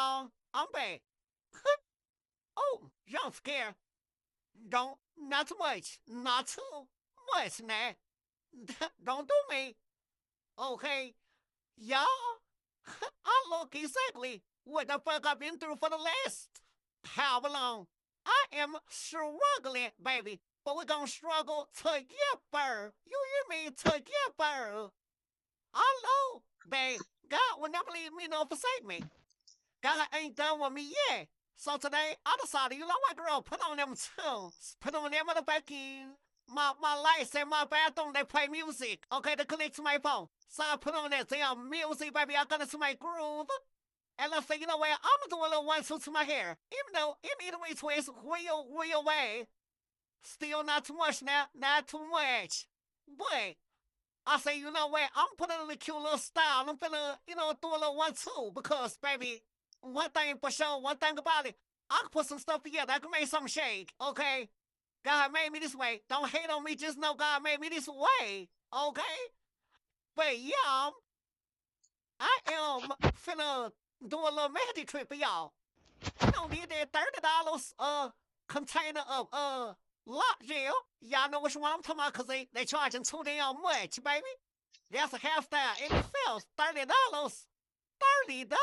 y'all. I'm back. Oh, jump scare. Don't, not too much. Not too much now. Don't do me. Okay, y'all. I look exactly what the fuck I've been through for the last how long. I am struggling, baby. But we're gonna struggle together. You hear me? Together. I know, babe. God will never leave me nor forsake me. God ain't done with me yet. So today I decided, you know what, girl, put on them tunes. Put on them motherfucking my lights in my bathroom. They play music. Okay, to connect to my phone. So I put on that damn music, baby. I got into my groove. And I say, you know what? I'm gonna do a little 1-2 to my hair. Even though it need a retwist real way. Still not too much now. Not too much. But I say, you know what? I'm putting in a cute little style. I'm finna, do a little 1-2 because, baby, one thing for sure, one thing about it, I can put some stuff together. I can make something shake, okay? God made me this way. Don't hate on me. Just know God made me this way, okay? But yeah, I am finna do a little magic trick for y'all. You don't need that $30 container of lock gel. Y'all know which one I'm talking about because they charging too damn much, baby. That's a hairstyle in itself. $30. $30.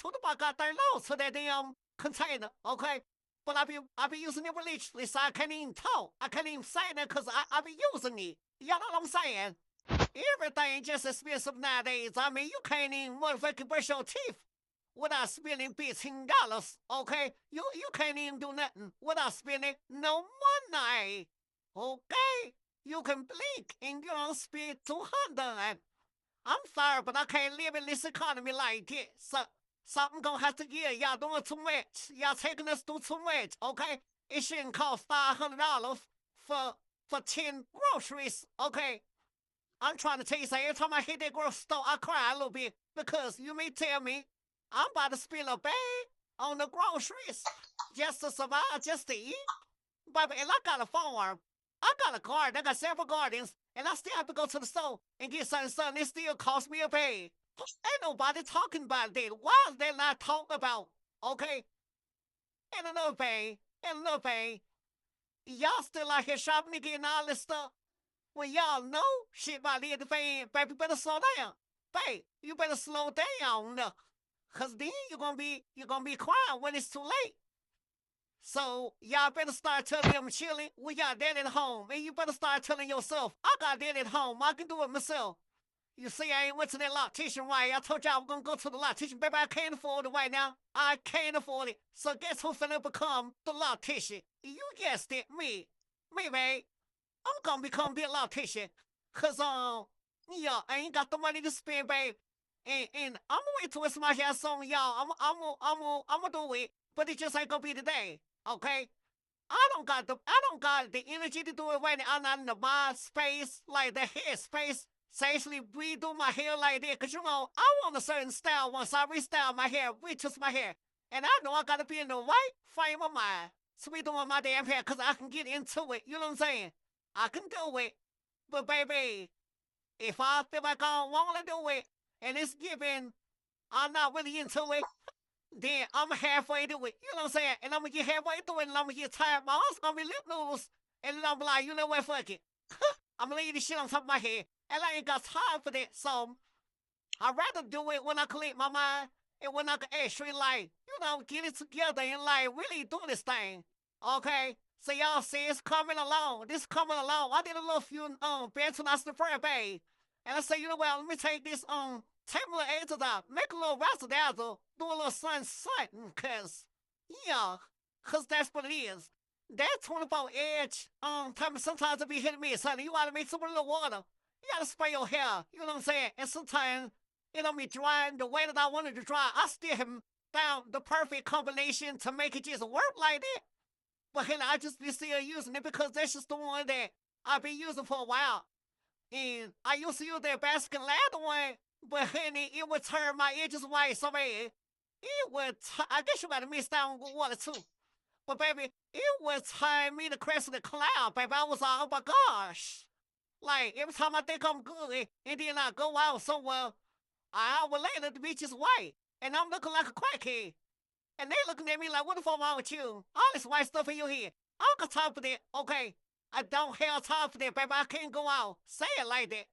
Who the fuck got $30 for that damn container? Okay. But I be using it religiously, so I can't even talk. I can't even say that because I be using it. Y'all know what I'm saying? Everything just expensive nowadays. I mean, you can't even motherfucking brush your teeth without spending $15. Okay? You can't even do nothing without spending no money. Okay? You can blink and you don't spend 200. I'm sorry, but I can't live in this economy like this. So something gonna have to give. Y'all doing too much. Y'all taking us through too much. Okay, it shouldn't cost $500 for 10 groceries. Okay, I'm trying to tell you, so every time I hit that grocery store, I cry a little bit because you may tell me I'm about to spill a bag on the groceries just to survive, just to eat. Baby, and I got a farm. I got a garden. I got several gardens, and I still have to go to the store and get something. It still cost me a bag. Ain't nobody talking about that. Why is they not talking about? Okay, and another thing, y'all still out here shopping and getting all this stuff. When y'all know shit about the fan, baby, better slow down. Babe, you better slow down. Cause then you're gonna be crying when it's too late. So y'all better start telling them chilling. We got that at home. And you better start telling yourself, I got that at home. I can do it myself. You see, I ain't went to that loctician right. I told y'all I was gonna go to the loctician. Baby, I can't afford it right now. I can't afford it. So guess who's finna become the loctician? You guessed it, me. Me, babe. I'm gonna become the loctician. Cause yeah, I ain't got the money to spend, babe. And I'm gonna wait till it's my hair on y'all. I'm gonna do it. But it just ain't gonna be today. Okay? I don't got the energy to do it right now. I'm not in the mind space, like the head space. So actually redo my hair like that. Cause I want a certain style once I restyle my hair, retwist my hair. And I know I gotta be in the right frame of mind to be doing my damn hair cause I can get into it. You know what I'm saying? I can do it. But baby, if I feel like I don't wanna do it and it's given I'm not really into it, then I'm halfway to it. You know what I'm saying? And I'm gonna get halfway through it and I'm gonna get tired. My arms gonna be lip noodles. And then I'm like, you know what, fuck it. I'm gonna leave this shit on top of my head. And I ain't got time for that. So I'd rather do it when I collect my mind and when I can actually like, get it together and like really do this thing. Okay? So y'all see it's coming along. This coming along. I did a little few bands when I the prayer bay. And I say, you know what, let me take this take a little edges out, make a little razzle dazzle, do a little sun, cause yeah, cause that's what it is. That 24 edge, sometimes it be hitting me, son. You gotta make some of the water. You gotta spray your hair. You know what I'm saying? And sometimes it don't be drying the way that I wanted to dry. I still haven't found the perfect combination to make it just work like that. But then I just be still using it because that's just the one that I've been using for a while. And I used to use that basket lather one, but honey, it would turn my edges white so bad. I guess you gotta mix down with water too. But baby, it would turn me the crest of the cloud, baby. I was like, oh my gosh. Like, every time I think I'm good, and then I go out somewhere, an hour later, the beach is white. And I'm looking like a crackhead. And they looking at me like, what the fuck wrong with you? All this white stuff in your head. I don't got time for that, okay? I don't have time for that, baby. I can't go out. Say it like that.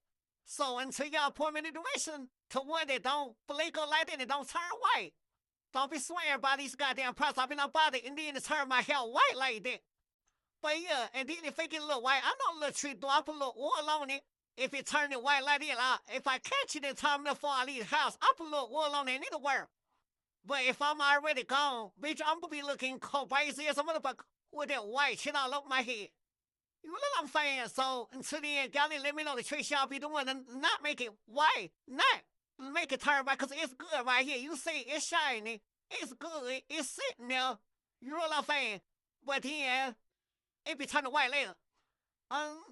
So until y'all point me in the direction to one that don't blink up like that and don't turn white. Don't be swearing by these goddamn products. I've been bothered and then to turn my hair white like that. But yeah, and then if it get a little white, I know a little trick though. I put a little oil on it. If it turn it white like that, if I catch it in time enough before I leave the house, I put a little oil on it and it'll work. But if I'm already gone, bitch, I'm gonna be looking crazy as a motherfucker with that white shit all over my head. You know what I'm saying? So until then, y'all let me know the tricks y'all be doing and not make it white, not make it turn white, cause it's good right here. You see, it's shiny, it's good, it's sitting there. You know what I'm saying? But then it be turning white later. Um,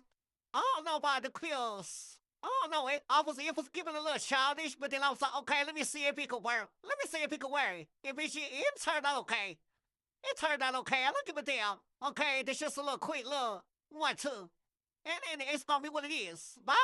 I don't know about the quills. I don't know. It was giving a little childish, but then I was like, okay, let me see if it could work. Let me see if it could work. It turned out okay. It turned out okay. I don't give a damn. Okay, that's just a little quick little 1, 2. And it's gonna be what it is. Bye.